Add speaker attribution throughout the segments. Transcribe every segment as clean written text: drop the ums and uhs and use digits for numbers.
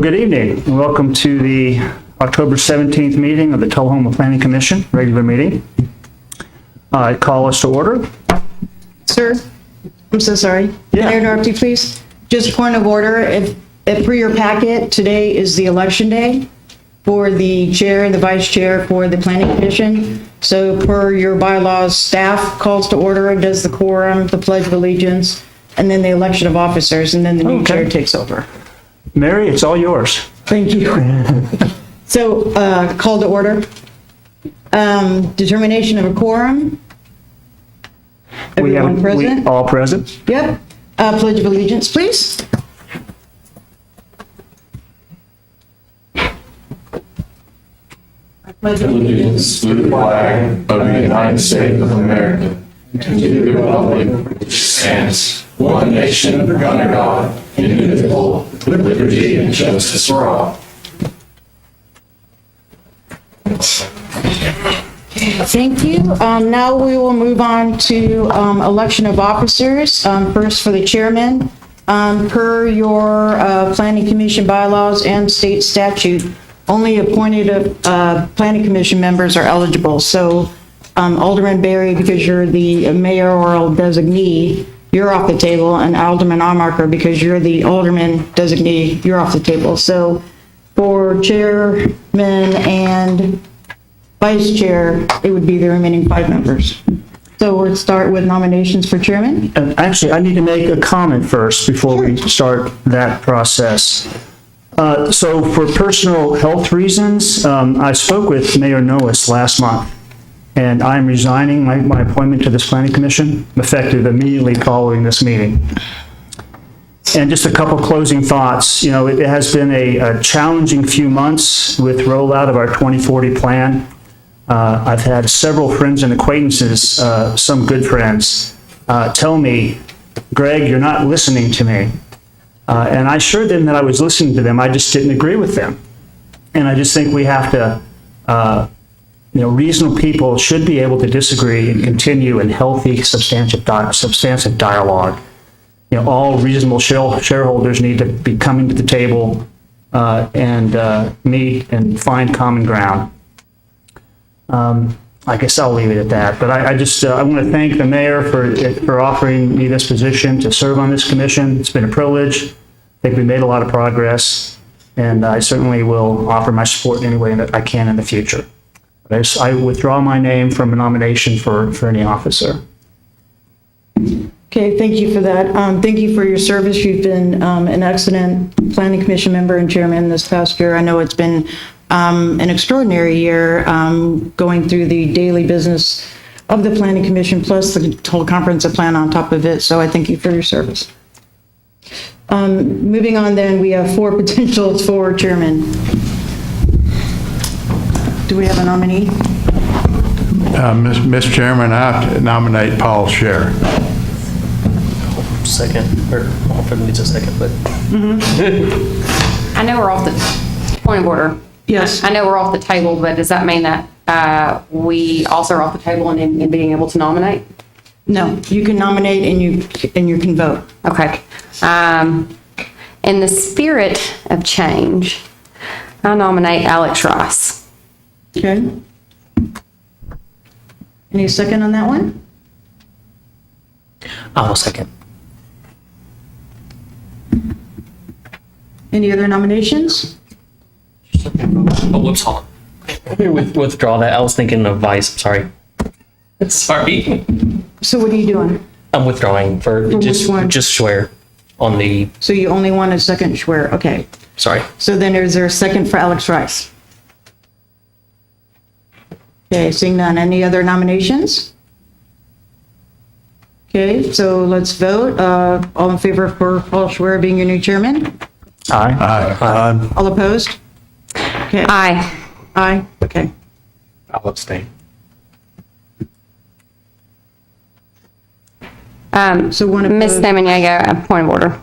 Speaker 1: good evening, and welcome to the October 17th meeting of the Tullahoma Planning Commission, regular meeting. I call us to order.
Speaker 2: Sir, I'm so sorry.
Speaker 1: Yeah.
Speaker 2: Can I interrupt you, please? Just point of order. If per your packet, today is the election day for the chair and the vice chair for the planning commission. So per your bylaws, staff calls to order, does the quorum, the pledge of allegiance, and then the election of officers, and then the new chair takes over.
Speaker 1: Mary, it's all yours.
Speaker 2: Thank you. So, call to order. Determination of a quorum. Everyone present?
Speaker 1: All present.
Speaker 2: Yep. Pledge of allegiance, please.
Speaker 3: Pledge allegiance to the flag of the United States of America and to the republic which stands one nation under God, indivisible, with liberty and justice for all.
Speaker 2: Thank you. Now we will move on to election of officers. First for the chairman. Per your planning commission bylaws and state statute, only appointed planning commission members are eligible. So Alderman Berry, because you're the mayoral designee, you're off the table, and Alderman Armarker, because you're the alderman designee, you're off the table. So for chairman and vice chair, it would be the remaining 5 members. So we'll start with nominations for chairman.
Speaker 1: And actually, I need to make a comment first before we start that process. So for personal health reasons, I spoke with Mayor Noes last month, and I'm resigning my appointment to this planning commission, effective immediately following this meeting. And just a couple closing thoughts. You know, it has been a challenging few months with rollout of our 2040 plan. I've had several friends and acquaintances, some good friends, tell me, Greg, you're not listening to me. And I assured them that I was listening to them, I just didn't agree with them. And I just think we have to, reasonable people should be able to disagree and continue in healthy, substantive dialogue. You know, all reasonable shareholders need to be coming to the table and meet and find common ground. I guess I'll leave it at that. But I want to thank the mayor for offering me this position to serve on this commission. It's been a privilege. I think we made a lot of progress, and I certainly will offer my support in any way that I can in the future. But I withdraw my name from a nomination for any officer.
Speaker 2: Okay, thank you for that. Thank you for your service. You've been an excellent planning commission member and chairman this past year. I know it's been an extraordinary year going through the daily business of the planning commission plus the whole comprehensive plan on top of it. So I thank you for your service. Moving on then, we have 4 potentials for chairman. Do we have a nominee?
Speaker 4: Mr. Chairman, I nominate Paul Scher.
Speaker 5: Second, or Alfred needs a second, but.
Speaker 6: I know we're off the point of order.
Speaker 2: Yes.
Speaker 6: I know we're off the table, but does that mean that we also are off the table in being able to nominate?
Speaker 2: No, you can nominate and you can vote.
Speaker 6: Okay. In the spirit of change, I nominate Alex Ross.
Speaker 2: Okay. Any second on that one?
Speaker 5: I'll second.
Speaker 2: Any other nominations?
Speaker 5: Oh, whoops, hold on. Let me withdraw that. I was thinking of vice, sorry. Sorry.
Speaker 2: So what are you doing?
Speaker 5: I'm withdrawing for
Speaker 2: which one?
Speaker 5: just swear on the,
Speaker 2: So you only want a second swear, okay.
Speaker 5: sorry.
Speaker 2: So then is there a second for Alex Rice? Okay, seeing none. Any other nominations? Okay, so let's vote. All in favor for Paul Schwer being your new chairman?
Speaker 1: Aye.
Speaker 4: Aye.
Speaker 2: All opposed? Okay.
Speaker 6: Aye.
Speaker 2: Aye, okay.
Speaker 4: I'll abstain.
Speaker 2: So one
Speaker 6: Ms.
Speaker 2: opposed.
Speaker 6: Samaniego, a point of order.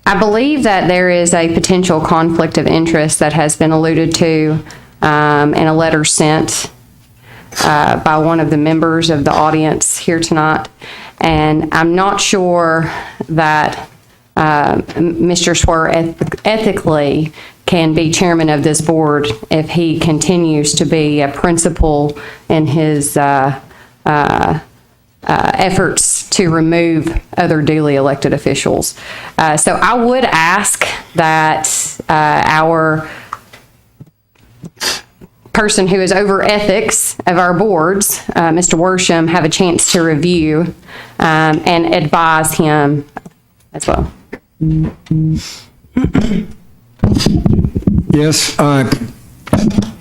Speaker 6: I believe that there is a potential conflict of interest that has been alluded to in a letter sent by one of the members of the audience here tonight. And I'm not sure that Mr. Schwer ethically can be chairman of this board if he continues to be a principal in his efforts to remove other duly elected officials. So I would ask that our person who is over ethics of our boards, Mr. Worsham, have a chance to review and advise him as well.
Speaker 7: Yes, I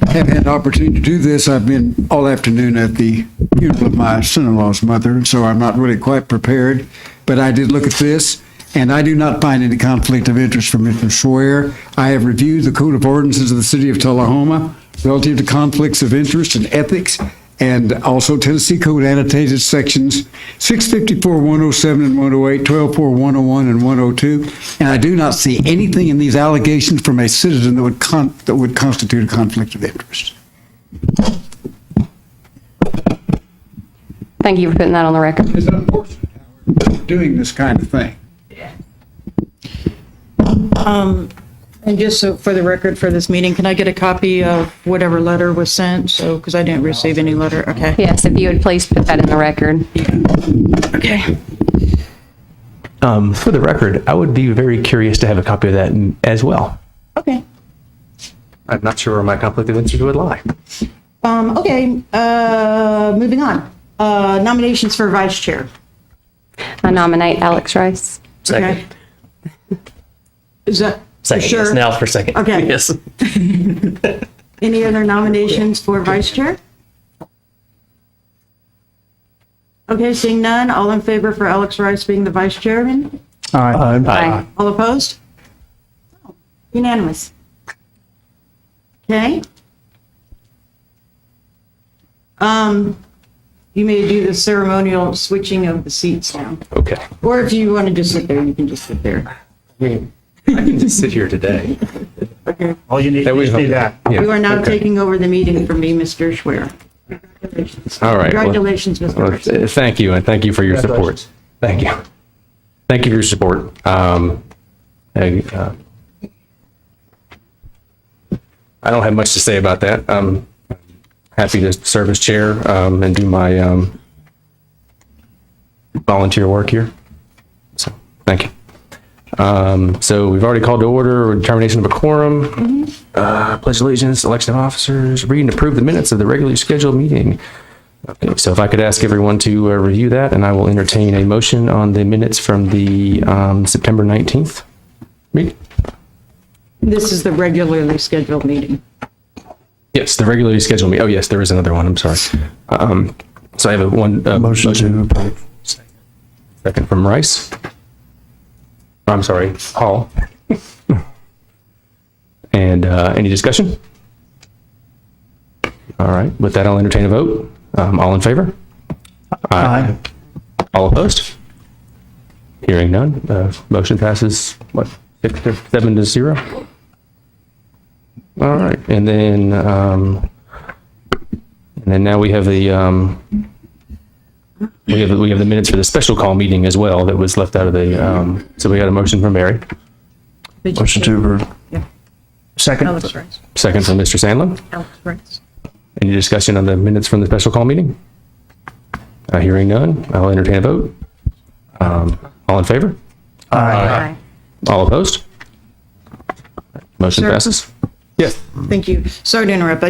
Speaker 7: have had the opportunity to do this. I've been all afternoon at the funeral of my son-in-law's mother, so I'm not really quite prepared. But I did look at this, and I do not find any conflict of interest from Mr. Schwer. I have reviewed the Code of Ordinances of the City of Tullahoma relative to conflicts of interest and ethics, and also Tennessee Code annotated sections 654, 107, and 108, 12.4, 101, and 102. And I do not see anything in these allegations from a citizen that would constitute a conflict of interest.
Speaker 6: Thank you for putting that on the record.
Speaker 7: It's unfortunate, however, doing this kind of thing.
Speaker 2: And just so for the record for this meeting, can I get a copy of whatever letter was sent? So, because I didn't receive any letter. Okay.
Speaker 6: Yes, if you would please put that in the record.
Speaker 2: Okay.
Speaker 8: For the record, I would be very curious to have a copy of that as well.
Speaker 2: Okay.
Speaker 8: I'm not sure where my conflict of interest would lie.
Speaker 2: Okay, moving on. Nominations for vice chair.
Speaker 6: I nominate Alex Rice.
Speaker 5: Second.
Speaker 2: Okay. Is that
Speaker 5: Second,
Speaker 2: sure?
Speaker 5: yes, now for second.
Speaker 2: Okay.
Speaker 5: Yes.
Speaker 2: Any other nominations for vice chair? Okay, seeing none, all in favor for Alex Rice being the vice chairman?
Speaker 1: Aye.
Speaker 6: Aye.
Speaker 2: All opposed? Unanimous. Okay. You may do the ceremonial switching of the seats now.
Speaker 8: Okay.
Speaker 2: Or if you want to just sit there, you can just sit there.
Speaker 8: I can just sit here today.
Speaker 2: Okay.
Speaker 1: All you need
Speaker 8: That
Speaker 1: is
Speaker 8: was-
Speaker 1: do that.
Speaker 8: Yeah,
Speaker 2: You are now
Speaker 8: okay.
Speaker 2: taking over the meeting from me, Mr. Schwer. Congratulations.
Speaker 8: All right. Well,
Speaker 2: Congratulations, Mr.
Speaker 8: well,
Speaker 2: Rice.
Speaker 8: thank you, and thank you for your support. Thank you. Thank you for your support. I don't have much to say about that. I'm happy to serve as chair and do my volunteer work here. So, thank you. So we've already called to order determination of a quorum, pledge allegiance, election of officers, read and approve the minutes of the regularly scheduled meeting. Okay, so if I could ask everyone to review that, and I will entertain a motion on the minutes from the September 19th meeting.
Speaker 2: This is the regularly scheduled meeting.
Speaker 8: Yes, the regularly scheduled meeting. Oh, yes, there is another one. I'm sorry. So I have a motion to approve. Second from Rice. I'm sorry, Hall. And any discussion? All right, with that, I'll entertain a vote. All in favor?
Speaker 1: Aye.
Speaker 8: All opposed? Hearing none, motion passes, what, 7-0? All right, and then now we have the, we have the minutes for the special call meeting as well that was left out of the, so we got a motion from Mary,
Speaker 1: Motion to approve.
Speaker 2: Yeah.
Speaker 1: Second.
Speaker 2: Alex Rice.
Speaker 8: second from Mr. Sandlin.
Speaker 2: Alex Rice.
Speaker 8: Any discussion on the minutes from the special call meeting? Hearing none, I'll entertain a vote. All in favor?
Speaker 1: Aye.
Speaker 8: All opposed? Motion
Speaker 2: Sir.
Speaker 8: passes? Yes.
Speaker 2: Thank you. Sorry to interrupt.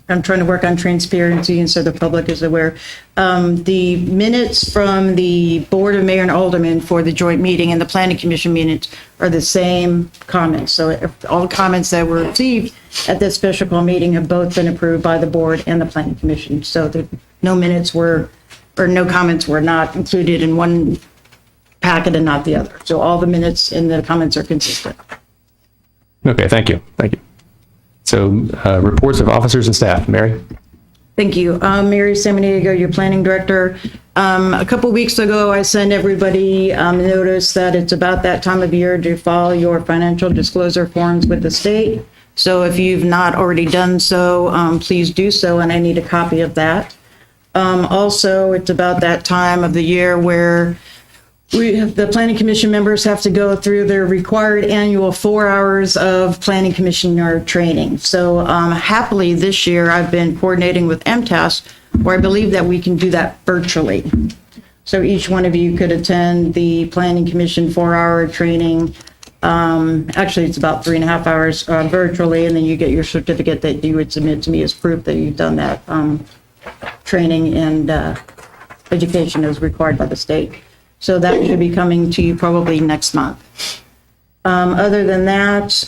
Speaker 2: I'm trying to work on transparency and so the public is aware. The minutes from the Board of Mayor and Aldermen for the joint meeting and the Planning Commission minutes are the same comments. So if all comments that were received at this special call meeting have both been approved by the board and the Planning Commission. So no minutes were, or no comments were not included in one packet and not the other. So all the minutes and the comments are consistent.
Speaker 8: Okay, thank you. Thank you. So, reports of officers and staff. Mary?
Speaker 2: Thank you. Mary Samaniego, your planning director. A couple weeks ago, I sent everybody notice that it's about that time of year to file your financial disclosure forms with the state. So if you've not already done so, please do so, and I need a copy of that. Also, it's about that time of the year where the planning commission members have to go through their required annual 4 hours of planning commissioner training. So happily this year, I've been coordinating with MTAS, where I believe that we can do that virtually. So each one of you could attend the planning commission 4-hour training. Actually, it's about 3.5 hours virtually, and then you get your certificate that you would submit to me as proof that you've done that training and education as required by the state. So that should be coming to you probably next month. Other than that,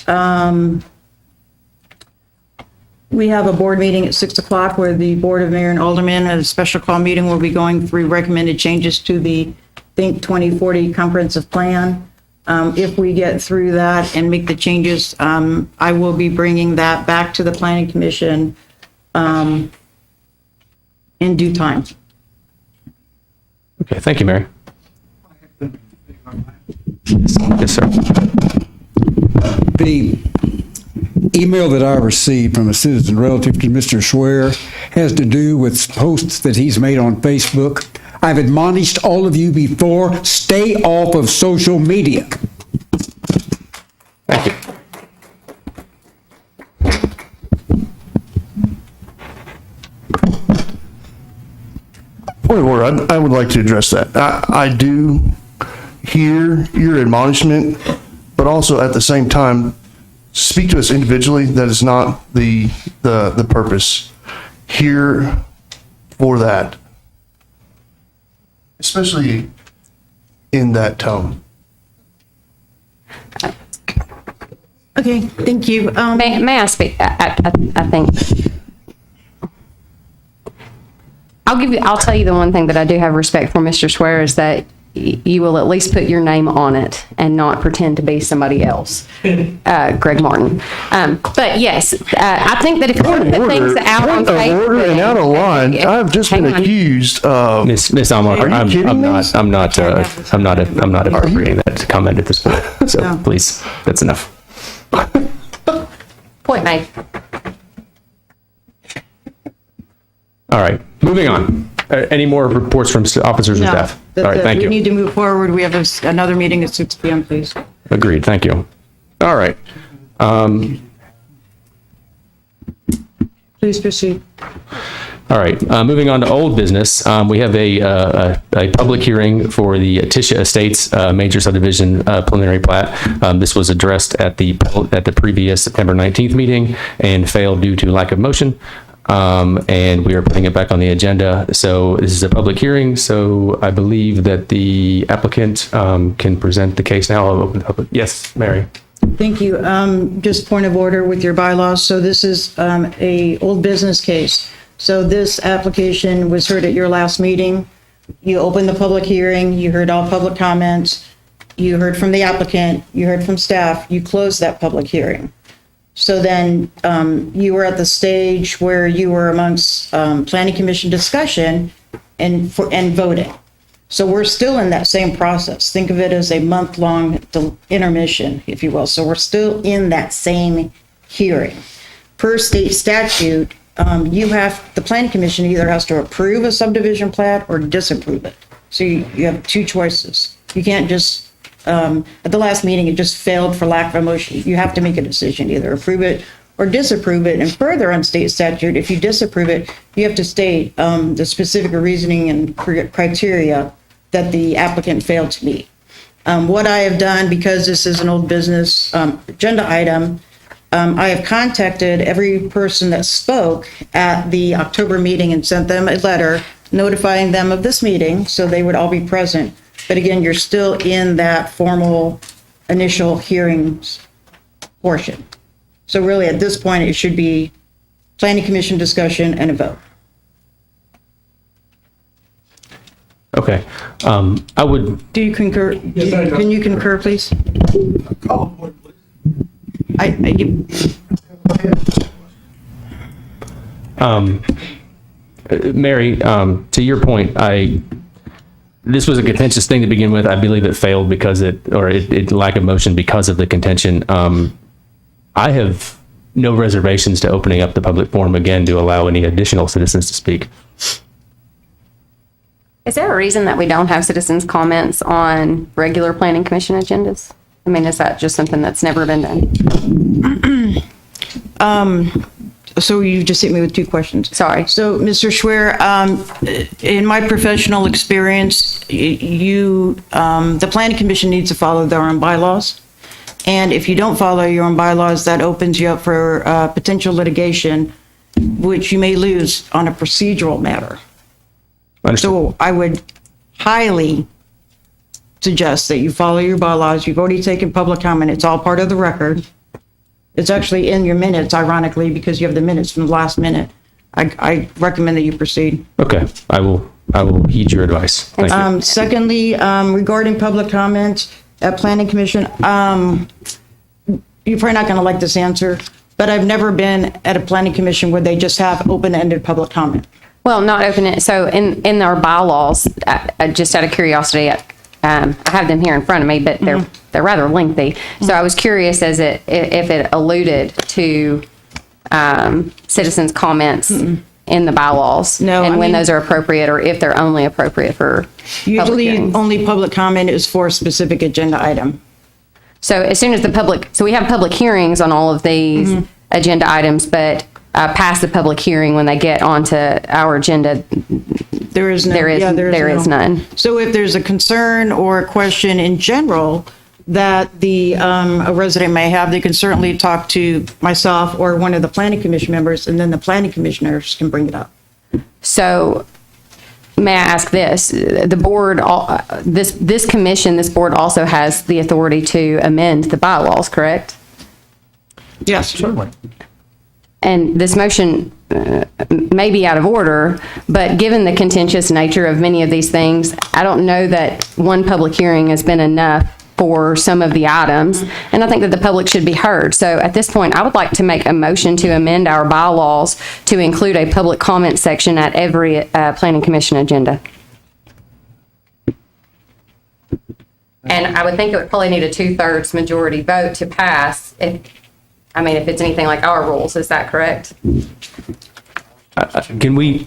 Speaker 2: we have a board meeting at 6 o'clock where the Board of Mayor and Aldermen at a special call meeting will be going through recommended changes to the Think 2040 comprehensive plan. If we get through that and make the changes, I will be bringing that back to the Planning Commission in due time.
Speaker 8: Okay, thank you, Mary. Yes, sir.
Speaker 7: The email that I received from a citizen relative to Mr. Schwer has to do with posts that he's made on Facebook. I've admonished all of you before, stay off of social media.
Speaker 8: Thank you.
Speaker 3: Point of order, I would like to address that. I do hear your admonishment, but also at the same time, speak to us individually. That is not the purpose here for that, especially in that tone.
Speaker 2: Okay, thank you.
Speaker 6: May I speak? I think. I'll tell you the one thing that I do have respect for, Mr. Swear, is that you will at least put your name on it and not pretend to be somebody else, Greg Martin. But yes, I think that if you want to put things out on Facebook.
Speaker 3: Order and out of line. I've just been
Speaker 6: Hang on.
Speaker 3: accused of.
Speaker 8: Miss Almar,
Speaker 3: Are you kidding
Speaker 8: I'm
Speaker 3: me?
Speaker 8: not appropriating that comment at this point. So
Speaker 2: No.
Speaker 8: please, that's enough.
Speaker 6: Point made.
Speaker 8: All right, moving on. Any more reports from officers or
Speaker 2: No,
Speaker 8: staff?
Speaker 2: that's
Speaker 8: All right,
Speaker 2: it.
Speaker 8: thank
Speaker 2: We
Speaker 8: you.
Speaker 2: need to move forward. We have another meeting at 6 p.m., please.
Speaker 8: Agreed, thank you. All right.
Speaker 2: Please proceed.
Speaker 8: All right, moving on to old business, we have a public hearing for the Tisha Estates major subdivision preliminary plat. This was addressed at the previous September 19th meeting and failed due to lack of motion. And we are putting it back on the agenda. So this is a public hearing, so I believe that the applicant can present the case now. I'll open the public. Yes, Mary.
Speaker 2: Thank you. Just point of order with your bylaws. So this is a old business case. So this application was heard at your last meeting. You opened the public hearing, you heard all public comments, you heard from the applicant, you heard from staff, you closed that public hearing. So then you were at the stage where you were amongst planning commission discussion and voting. So we're still in that same process. Think of it as a month-long intermission, if you will. So we're still in that same hearing. Per state statute, the planning commission either has to approve a subdivision plat or disapprove it. So you have two choices. You can't just, at the last meeting, it just failed for lack of a motion. You have to make a decision, either approve it or disapprove it. And further on state statute, if you disapprove it, you have to state the specific reasoning and criteria that the applicant failed to meet. What I have done, because this is an old business agenda item, I have contacted every person that spoke at the October meeting and sent them a letter notifying them of this meeting, so they would all be present. But again, you're still in that formal initial hearings portion. So really, at this point, it should be planning commission discussion and a vote.
Speaker 8: Okay. I would,
Speaker 2: Do you concur?
Speaker 3: Yes, I do.
Speaker 2: Can you concur, please?
Speaker 8: Mary, to your point, this was a contentious thing to begin with. I believe it failed because it lack of motion because of the contention. I have no reservations to opening up the public forum again to allow any additional citizens to speak.
Speaker 6: Is there a reason that we don't have citizens' comments on regular planning commission agendas? I mean, is that just something that's never been done?
Speaker 2: So you just hit me with two questions.
Speaker 6: Sorry.
Speaker 2: So, Mr. Schwer, in my professional experience, the planning commission needs to follow their own bylaws. And if you don't follow your own bylaws, that opens you up for potential which you may lose on a procedural matter.
Speaker 8: Understood.
Speaker 2: So I would highly suggest that you follow your bylaws. You've already taken public comment. It's all part of the record. It's actually in your minutes, ironically, because you have the minutes from the last minute. I recommend that you proceed.
Speaker 8: Okay, I will heed your advice. Thank you.
Speaker 2: Secondly, regarding public comment at planning commission, you're probably not going to like this answer, but I've never been at a planning commission where they just have open-ended public comment.
Speaker 6: Well, not open it. So in our bylaws, just out of curiosity, I have them here in front of me, but they're rather lengthy. So I was curious if it alluded to citizens' comments in the bylaws.
Speaker 2: No,
Speaker 6: and
Speaker 2: I
Speaker 6: when
Speaker 2: mean-
Speaker 6: those are appropriate, or if they're only appropriate for public
Speaker 2: Usually,
Speaker 6: hearings.
Speaker 2: only public comment is for a specific agenda item.
Speaker 6: So as soon as so we have public hearings on all of these agenda items, but past the public hearing, when they get onto our agenda,
Speaker 2: There is no.
Speaker 6: there is none.
Speaker 2: So if there's a concern or a question in general that a resident may have, they can certainly talk to myself or one of the planning commission members, and then the planning commissioners can bring it up.
Speaker 6: So may I ask this? The board, this commission, this board also has the authority to amend the bylaws, correct?
Speaker 2: Yes.
Speaker 1: Certainly.
Speaker 6: And this motion may be out of order, but given the contentious nature of many of these things, I don't know that one public hearing has been enough for some of the items, and I think that the public should be heard. So at this point, I would like to make a motion to amend our bylaws to include a public comment section at every planning commission agenda. And I would think it would probably need a 2/3 majority vote to pass if it's anything like our rules. Is that correct?
Speaker 8: Can we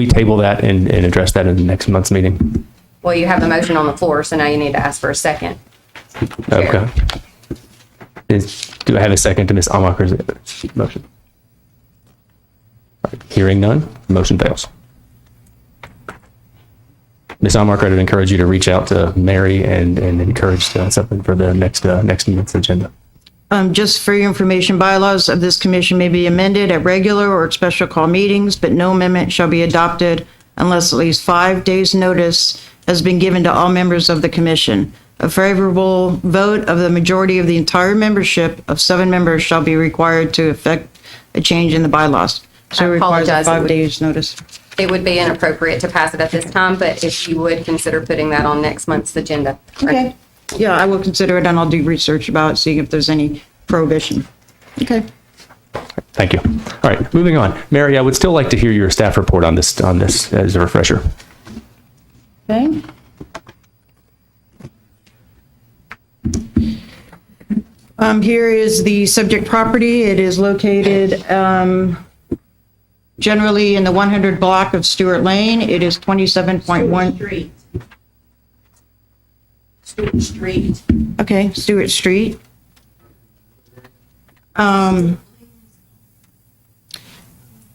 Speaker 8: table that and address that in the next month's meeting?
Speaker 6: Well, you have the motion on the floor, so now you need to ask for a second.
Speaker 8: Okay. Do I have a second to Ms. Amaker's motion? Hearing none, motion fails. Ms. Amaker, I'd encourage you to reach out to Mary and encourage something for the next month's agenda.
Speaker 2: Just for your information, bylaws of this commission may be amended at regular or at special call meetings, but no amendment shall be adopted unless at least 5 days' notice has been given to all members of the commission. A favorable vote of the majority of the entire membership of 7 members shall be required to effect a change in the bylaws. So it requires a
Speaker 6: apologize.
Speaker 2: 5 days' notice.
Speaker 6: It would be inappropriate to pass it at this time, but if you would consider putting that on next month's agenda.
Speaker 2: Okay. Yeah, I will consider it, and I'll do research about it, seeing if there's any prohibition. Okay.
Speaker 8: Thank you. All right, moving on. Mary, I would still like to hear your staff report on this as a refresher.
Speaker 2: Okay. Here is the subject property. It is located generally in the 100 block of Stewart Lane. It is 27.1.
Speaker 9: Stewart Street.
Speaker 2: Okay, Stewart Street. It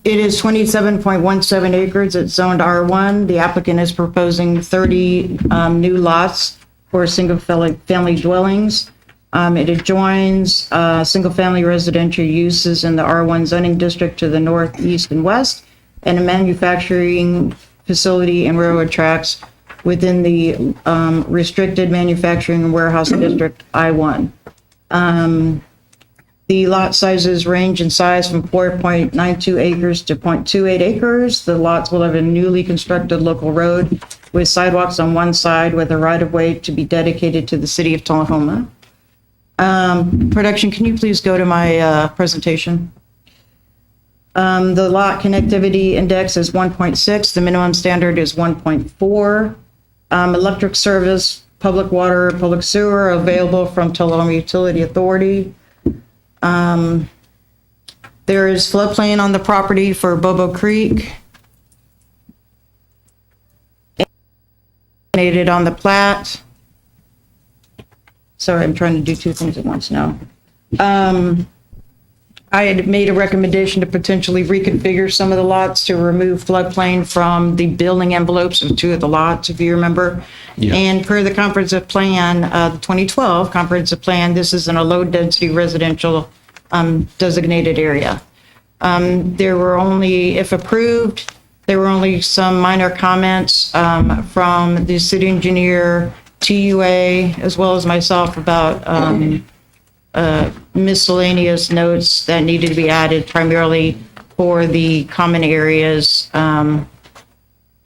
Speaker 2: is 27.17 acres. It's zoned R1. The applicant is proposing 30 new lots for single-family dwellings. It adjoins single-family residential uses in the R1 zoning district to the north, east, and west, and a manufacturing facility and railroad tracks within the restricted manufacturing and warehouse district I1. The lot sizes range in size from 4.92 acres to 0.28 acres. The lots will have a newly constructed local road with sidewalks on one side with a right-of-way to be dedicated to the city of Tullahoma. Production, can you please go to my presentation? The lot connectivity index is 1.6. The minimum standard is 1.4. Electric service, public water, public sewer are available from Tullahoma Utility Authority. There is floodplain on the property for Bobo Creek. designated on the plat. Sorry, I'm trying to do two things at once now. I had made a recommendation to potentially reconfigure some of the lots to remove floodplain from the building envelopes of two of the lots, if you remember.
Speaker 8: Yeah.
Speaker 2: And per the comprehensive plan, the 2012 comprehensive plan, this is in a low-density residential designated area. There were only, if approved, there were only some minor comments from the city engineer, TUA, as well as myself about miscellaneous notes that needed to be added primarily for the common areas,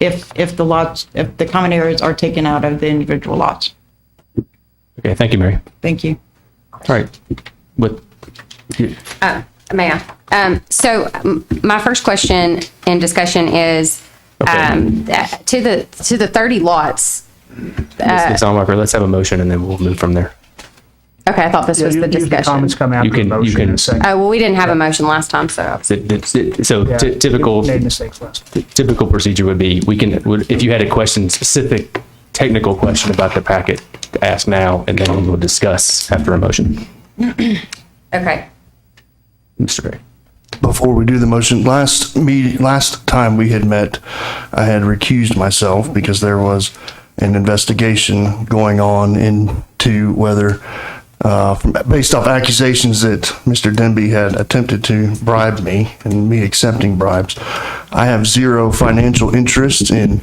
Speaker 2: if the common areas are taken out of the individual lots.
Speaker 8: Okay, thank you, Mary.
Speaker 2: Thank you.
Speaker 8: All right.
Speaker 6: May I? My first question and discussion is, to the 30 lots.
Speaker 8: Ms. Allmarker, let's have a motion and then we'll move from there.
Speaker 6: Okay, I thought this was the discussion.
Speaker 1: Comments come after the motion in a second.
Speaker 6: Oh, well, we didn't have a motion last time, so.
Speaker 8: Typical
Speaker 1: Made mistakes last.
Speaker 8: typical procedure would be, if you had a specific technical question about the packet, ask now, and then we'll discuss after a motion.
Speaker 6: Okay.
Speaker 8: Mr. Gray.
Speaker 3: Before we do the motion, last time we had met, I had recused myself because there was an investigation going on into whether, based off accusations that Mr. Denby had attempted to bribe me and me accepting bribes. I have zero financial interest in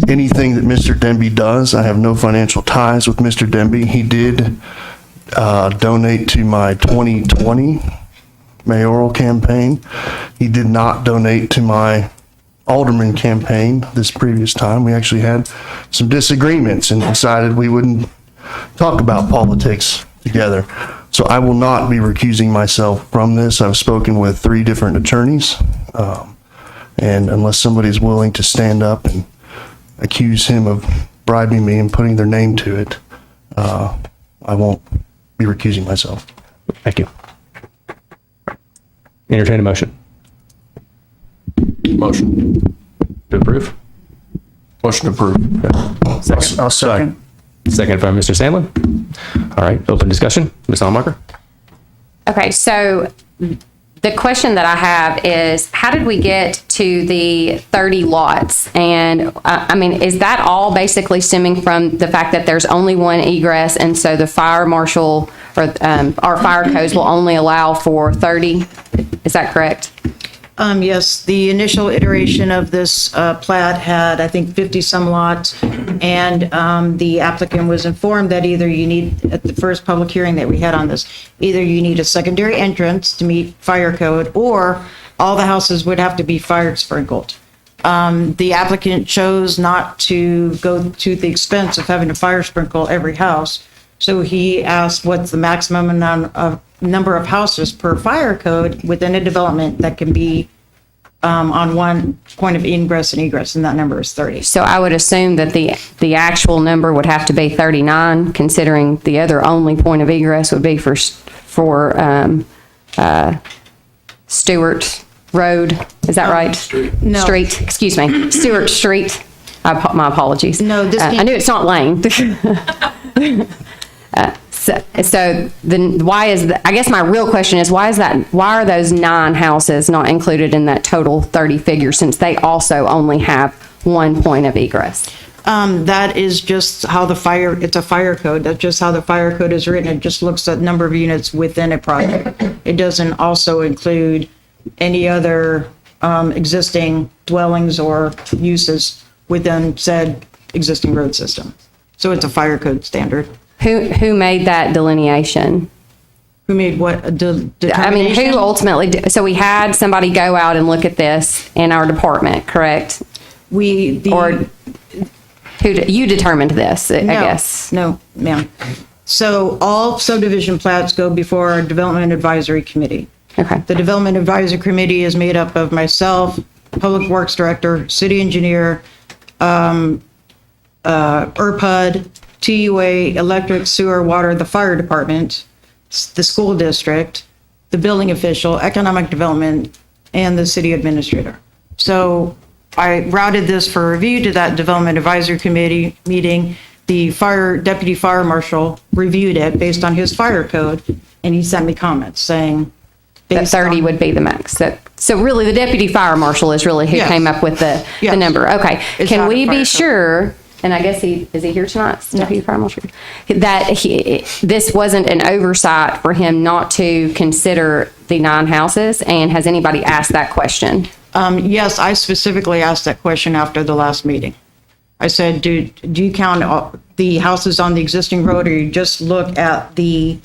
Speaker 3: anything that Mr. Denby does. I have no financial ties with Mr. Denby. He did donate to my 2020 mayoral campaign. He did not donate to my alderman campaign this previous time. We actually had some disagreements and decided we wouldn't talk about politics together. So I will not be recusing myself from this. I've spoken with 3 different attorneys. And unless somebody's willing to stand up and accuse him of bribing me and putting their name to it, I won't be recusing myself.
Speaker 8: Thank you. Entertain a motion.
Speaker 3: Motion.
Speaker 8: To approve?
Speaker 3: Motion approved.
Speaker 8: Second.
Speaker 1: I'll second.
Speaker 8: Second from Mr. Sandlin. All right, open discussion. Ms. Allmarker?
Speaker 6: Okay, so the question that I have is, how did we get to the 30 lots? And is that all basically stemming from the fact that there's only one egress, and so the fire marshal or our fire codes will only allow for 30? Is that correct?
Speaker 2: Yes, the initial iteration of this plat had, I think, 50-some lots, and the applicant was informed that either you need, at the first public hearing that we had on this, either you need a secondary entrance to meet fire code, or all the houses would have to be fire sprinkled. The applicant chose not to go to the expense of having to fire sprinkle every house, so he asked what's the maximum number of houses per fire code within a development that can be on one point of ingress and egress, and that number is 30.
Speaker 6: So I would assume that the actual number would have to be 39, considering the other only point of egress would be for Stewart Road. Is that right?
Speaker 2: No.
Speaker 6: Street, excuse me, Stewart Street. My apologies.
Speaker 2: No, this
Speaker 6: I knew it's not Lane. So then why is I guess my real question is, why are those 9 houses not included in that total 30 figure, since they also only have one point of egress?
Speaker 2: That is just how it's a fire code. That's just how the fire code is written. It just looks at number of units within a project. It doesn't also include any other existing dwellings or uses within said existing road system. So it's a fire code standard.
Speaker 6: Who made that delineation?
Speaker 2: Who made what determination?
Speaker 6: Who ultimately, so we had somebody go out and look at this in our department, correct? You determined this, I guess?
Speaker 2: No, ma'am. So all subdivision plats go before our Development Advisory Committee.
Speaker 6: Okay.
Speaker 2: The Development Advisory Committee is made up of myself, Public Works Director, City Engineer, ERPUD, TUA, Electric, Sewer, Water, the Fire Department, the School District, the Building Official, Economic Development, and the City Administrator. So I routed this for review to that Development Advisory Committee meeting. The deputy fire marshal reviewed it based on his fire code, and he sent me comments saying.
Speaker 6: That 30 would be the max. So really, the deputy fire marshal is really who
Speaker 2: Yes.
Speaker 6: came up with the
Speaker 2: Yes.
Speaker 6: number. Okay.
Speaker 2: It's
Speaker 6: Can
Speaker 2: not a
Speaker 6: we
Speaker 2: fire
Speaker 6: be
Speaker 2: code.
Speaker 6: sure, and I guess is he here tonight, deputy fire marshal? That this wasn't an oversight for him not to consider the 9 houses? And has anybody asked that question?
Speaker 2: Yes, I specifically asked that question after the last meeting. I said, do you count the houses on the existing road, or you just look at the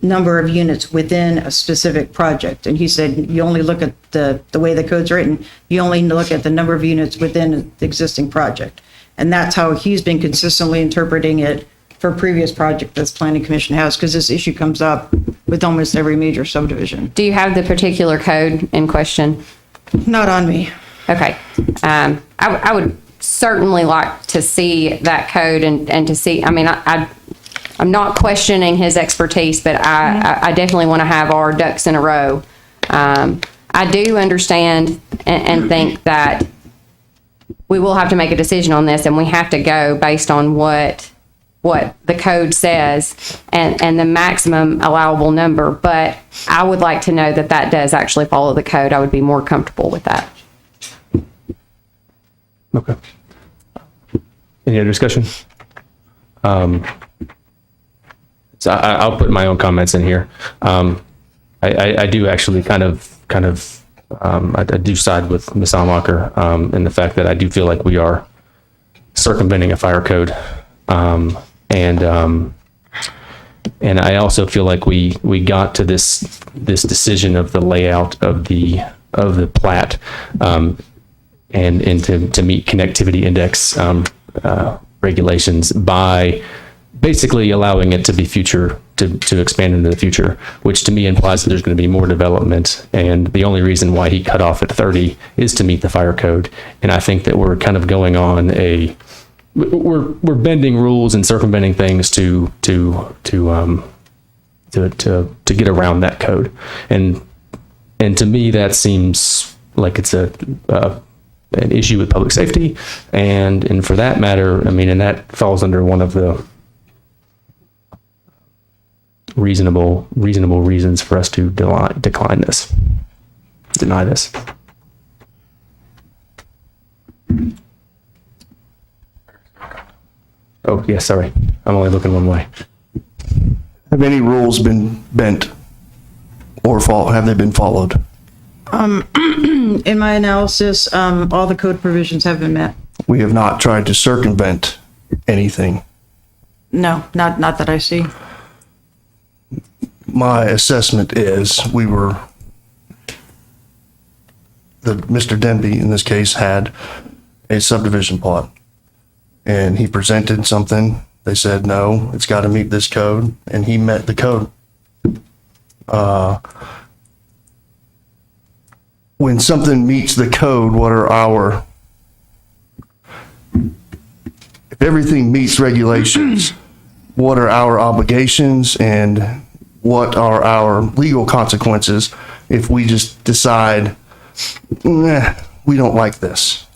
Speaker 2: number of units within a specific project? And he said, you only look at the way the code's written, you only look at the number of units within the existing project. And that's how he's been consistently interpreting it for previous project that the Planning Commission has, because this issue comes up with almost every major subdivision.
Speaker 6: Do you have the particular code in question?
Speaker 2: Not on me.
Speaker 6: Okay. I would certainly like to see that code and to see, I mean, I'm not questioning his expertise, but I definitely want to have our ducks in a row. I do understand and think that we will have to make a decision on this, and we have to go based on what the code says and the maximum allowable number. But I would like to know that that does actually follow the code. I would be more comfortable with that.
Speaker 8: Okay. Any other discussion? So I'll put my own comments in here. I do actually I do side with Ms. Almacher in the fact that I do feel like we are circumventing a fire code. And I also feel like we got to this decision of the layout of the plat, and to meet connectivity index regulations by basically allowing it to be to expand into the future, which to me implies that there's going to be more development. And the only reason why he cut off at 30 is to meet the fire code. And I think that we're kind of going on we're bending rules and circumventing things to get around that code. And to me, that seems like it's an issue with public safety. And for that matter, I mean, and that falls under one of the reasonable reasons for us to deny this. Oh, yes, sorry. I'm only looking one way.
Speaker 3: Have any rules been bent or have they been followed?
Speaker 2: In my analysis, all the code provisions have been met.
Speaker 3: We have not tried to circumvent anything.
Speaker 2: No, not that I see.
Speaker 3: My assessment is Mr. Denby in this case had a subdivision plot, and he presented something. They said, no, it's got to meet this code, and he met the code. When something meets the code, if everything meets regulations, what are our obligations and what are our legal consequences if we just decide, we don't like this?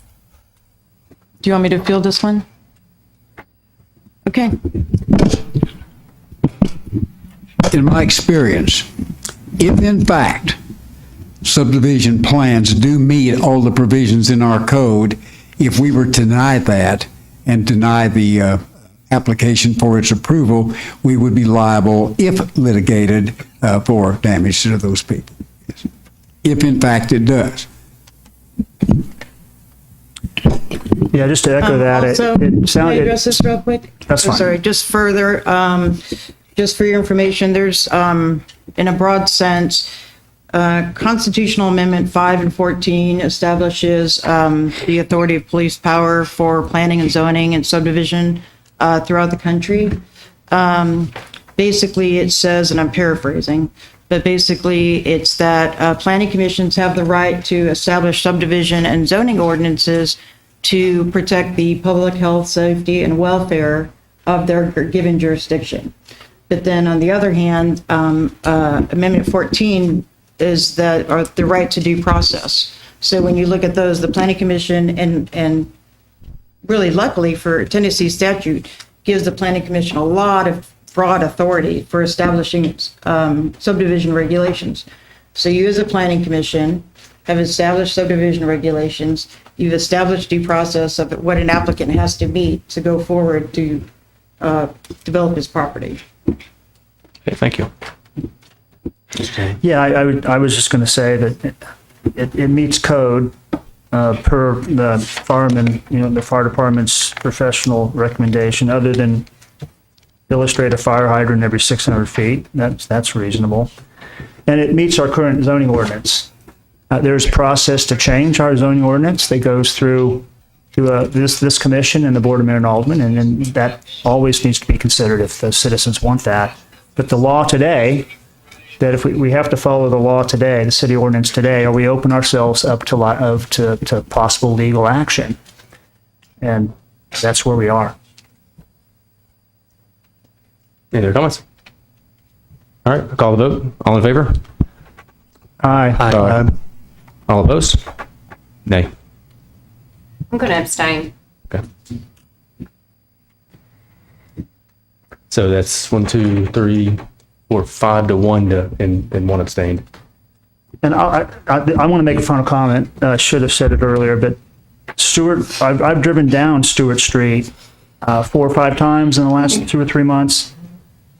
Speaker 2: Do you want me to field this one? Okay.
Speaker 7: In my experience, if in fact subdivision plans do meet all the provisions in our code, if we were to deny that and deny the application for its approval, we would be liable, if litigated, for damage to those people. If in fact it does.
Speaker 1: Yeah, just to echo that,
Speaker 2: Also,
Speaker 1: it
Speaker 2: can I
Speaker 1: sounded.
Speaker 2: address this real quick?
Speaker 1: That's fine.
Speaker 2: Sorry, just further, just for your information, there's, in a broad sense, Constitutional Amendment 5 and 14 establishes the authority of police power for planning and zoning and subdivision throughout the country. Basically, it says, and I'm paraphrasing, but basically it's that planning commissions have the right to establish subdivision and zoning ordinances to protect the public health, safety, and welfare of their given jurisdiction. But then on the other hand, Amendment 14 is the right to due process. So when you look at those, the planning commission and really luckily for Tennessee statute gives the planning commission a lot of broad authority for establishing subdivision regulations. So you as a planning commission have established subdivision regulations. You've established due process of what an applicant has to meet to go forward to develop his property.
Speaker 8: Okay, thank you.
Speaker 1: Yeah, I was just going to say that it meets code per the fireman, the fire department's professional recommendation, other than illustrate a fire hydrant every 600 feet. That's reasonable. And it meets our current zoning ordinance. There's a process to change our zoning ordinance that goes through this commission and the Board of Mayor and Aldermen, and that always needs to be considered if the citizens want that. But the law today, that if we have to follow the law today, the city ordinance today, or we open ourselves up to possible legal action. And that's where we are.
Speaker 8: Any other comments? All right, I'll call the vote. All in favor?
Speaker 1: Aye.
Speaker 8: All opposed? Nay.
Speaker 6: I'm going to abstain.
Speaker 8: Okay. So that's 1, 2, 3, 4, 5 to 1 and 1 abstained.
Speaker 1: And I want to make a final comment. I should have said it earlier, but Stewart, I've driven down Stewart Street 4 or 5 times in the last 2 or 3 months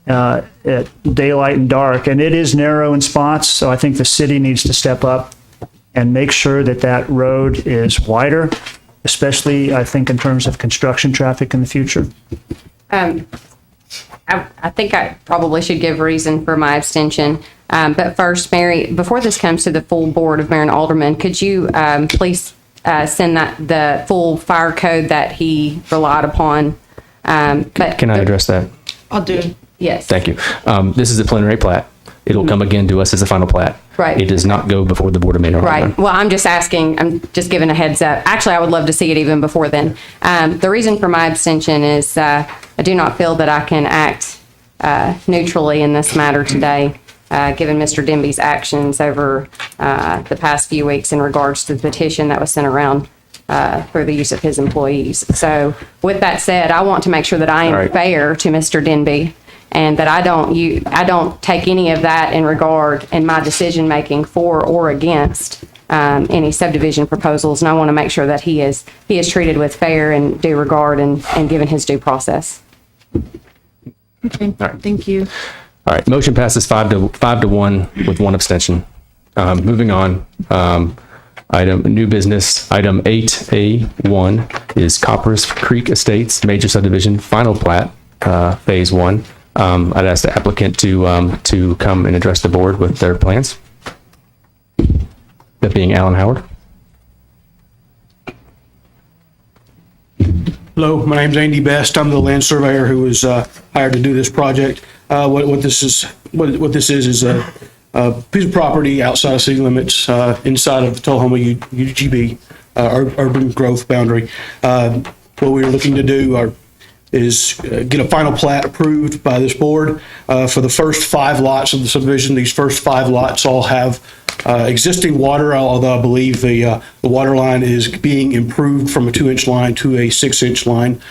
Speaker 1: at daylight and dark, and it is narrow in spots. So I think the city needs to step up and make sure that that road is wider, especially I think in terms of construction traffic in the future.
Speaker 6: I think I probably should give reason for my abstention. But first, Mary, before this comes to the full board of mayor and aldermen, could you please send the full fire code that he relied upon?
Speaker 8: Can I address that?
Speaker 2: I'll do.
Speaker 6: Yes.
Speaker 8: Thank you. This is a preliminary plat. It'll come again to us as a final plat.
Speaker 6: Right.
Speaker 8: It does not go before the Board of Mayor and Aldermen.
Speaker 6: Right. Well, I'm just asking, I'm just giving a heads up. Actually, I would love to see it even before then. The reason for my abstention is I do not feel that I can act neutrally in this matter today, given Mr. Denby's actions over the past few weeks in regards to the petition that was sent around for the use of his employees. So with that said, I want to make sure that I am
Speaker 8: All right.
Speaker 6: fair to Mr. Denby, and that I don't take any of that in regard in my decision making for or against any subdivision proposals. And I want to make sure that he is treated with fair and due regard and given his due process.
Speaker 2: Okay, thank you.
Speaker 8: All right, motion passes 5 to 1 with 1 abstention. Moving on, new business, item 8A1 is Coppers Creek Estates Major Subdivision Final Plat, Phase 1. I'd ask the applicant to come and address the board with their plans. That being Alan Howard.
Speaker 10: Hello, my name's Andy Best. I'm the land surveyor who was hired to do this project. What this is a piece of property outside of city limits, inside of the Tullahoma UGB, urban growth boundary. What we were looking to do is get a final plat approved by this board for the first 5 lots of the subdivision. These first 5 lots all have existing water, although I believe the water line is being improved from a 2-inch line to a 6-inch line.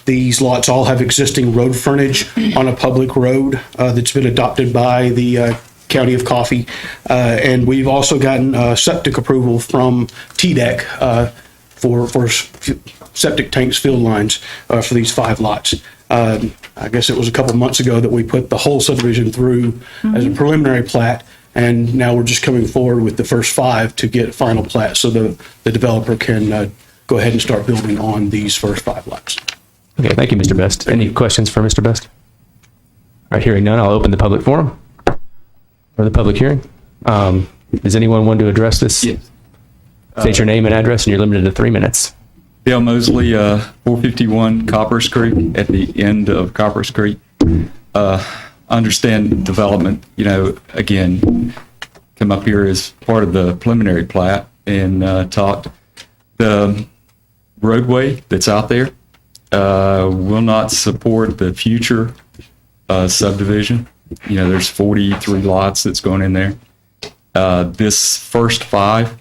Speaker 10: These lots all have existing road frontage on a public road that's been adopted by the County of Coffee. And we've also gotten septic approval from TDEC for septic tanks, field lines for these 5 lots. I guess it was a couple months ago that we put the whole subdivision through as a preliminary plat, and now we're just coming forward with the first 5 to get a final plat so the developer can go ahead and start building on these first 5 lots.
Speaker 8: Okay, thank you, Mr. Best. Any questions for Mr. Best? All right, hearing none, I'll open the public forum or the public hearing. Does anyone want to address this?
Speaker 11: Yes.
Speaker 8: State your name and address, and you're limited to 3 minutes.
Speaker 11: Dale Mosley, 451 Coppers Creek, at the end of Coppers Creek. Understand development, again, come up here as part of the preliminary plat and talked. The roadway that's out there will not support the future subdivision. There's 43 lots that's going in there. This first 5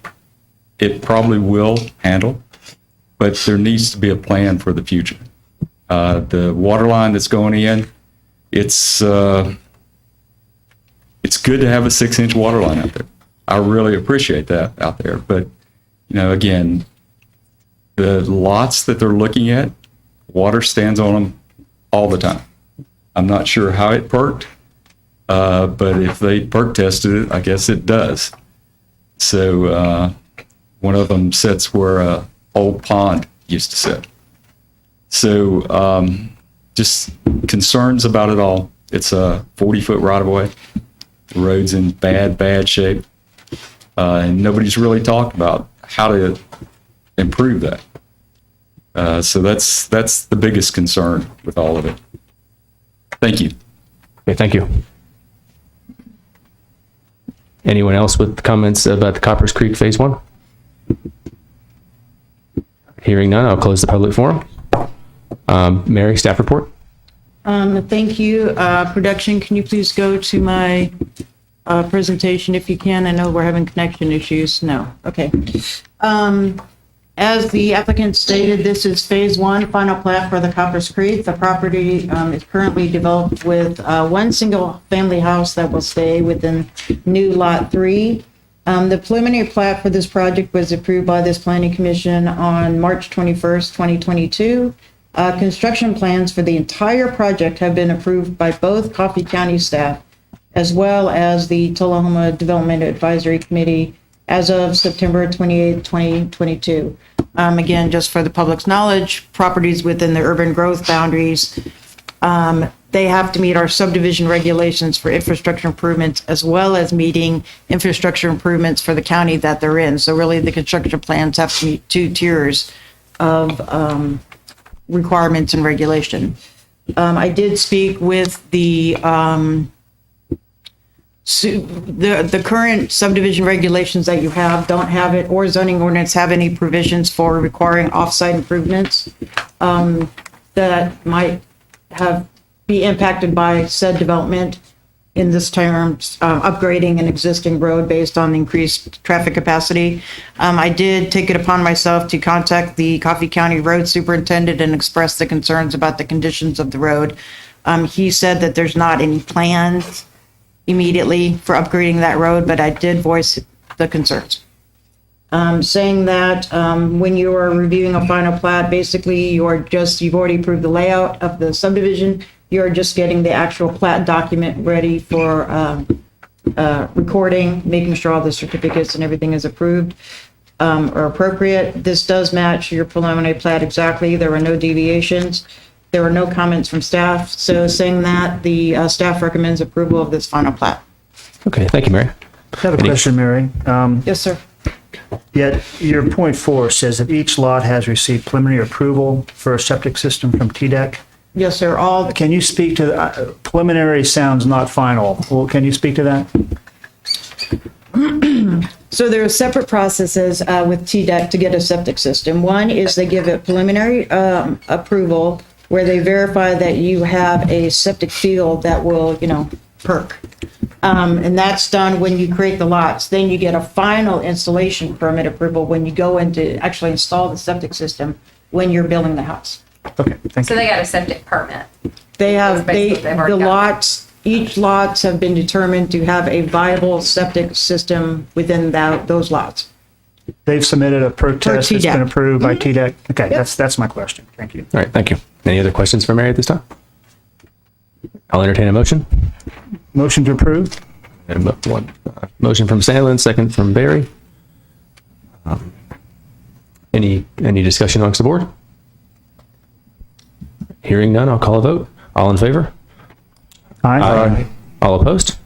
Speaker 11: it probably will handle, but there needs to be a plan for the future. The water line that's going in, it's good to have a 6-inch water line out there. I really appreciate that out there. But, again, the lots that they're looking at, water stands on them all the time. I'm not sure how it perked, but if they perk tested it, I guess it does. So one of them sits where an old pond used to sit. So just concerns about it all. It's a 40-foot right-of-way. The road's in bad shape. And nobody's really talked about how to improve that. So that's the biggest concern with all of it. Thank you.
Speaker 8: Okay, thank you. Anyone else with comments about the Coppers Creek Phase 1? Hearing none, I'll close the public forum. Mary, staff report?
Speaker 2: Thank you. Production, can you please go to my presentation if you can? I know we're having connection issues. No. Okay. As the applicant stated, this is Phase 1, final plat for the Coppers Creek. The property is currently developed with one single-family house that will stay within new Lot 3. The preliminary plat for this project was approved by this planning commission on March 21st, 2022. Construction plans for the entire project have been approved by both Coffee County staff as well as the Tullahoma Development Advisory Committee as of September 28, 2022. Again, just for the public's knowledge, properties within the urban growth boundaries, they have to meet our subdivision regulations for infrastructure improvements as well as meeting infrastructure improvements for the county that they're in. So really the construction plans have to meet 2 tiers of requirements and regulation. I did speak with the current subdivision regulations that you have don't have it, or zoning ordinance have any provisions for requiring off-site improvements that might be impacted by said development. In this terms, upgrading an existing road based on increased traffic capacity. I did take it upon myself to contact the Coffee County Road Superintendent and express the concerns about the conditions of the road. He said that there's not any plans immediately for upgrading that road, but I did voice the concerns. Saying that when you are reviewing a final plat, basically you've already approved the layout of the subdivision. You're just getting the actual plat document ready for recording, making sure all the certificates and everything is approved or appropriate. This does match your preliminary plat exactly. There were no deviations. There were no comments from staff. So saying that, the staff recommends approval of this final plat.
Speaker 8: Okay, thank you, Mary.
Speaker 1: I have a question, Mary.
Speaker 2: Yes, sir.
Speaker 1: Yet your point 4 says that each lot has received preliminary approval for a septic system from TDEC.
Speaker 2: Yes, sir.
Speaker 1: Can you speak to preliminary sounds not final? Well, can you speak to that?
Speaker 2: So there are separate processes with TDEC to get a septic system. One is they give a preliminary approval where they verify that you have a septic field that will, perk. And that's done when you create the lots. Then you get a final installation permit approval when you go in to actually install the septic system when you're building the house.
Speaker 1: Okay, thank
Speaker 6: So
Speaker 1: you.
Speaker 6: they got a septic permit.
Speaker 2: They have,
Speaker 6: Basically, they've already
Speaker 2: the
Speaker 6: got it.
Speaker 2: lots, each lots have been determined to have a viable septic system within those lots.
Speaker 1: They've submitted a protest that's
Speaker 2: TDEC.
Speaker 1: been approved by TDEC. Okay, that's my question. Thank you.
Speaker 8: All right, thank you. Any other questions for Mary at this time? I'll entertain a motion.
Speaker 1: Motion to approve?
Speaker 8: And motion from Sandlin, second from Barry. Any discussion amongst the board? Hearing none, I'll call a vote. All in favor?
Speaker 1: Aye.
Speaker 8: All opposed?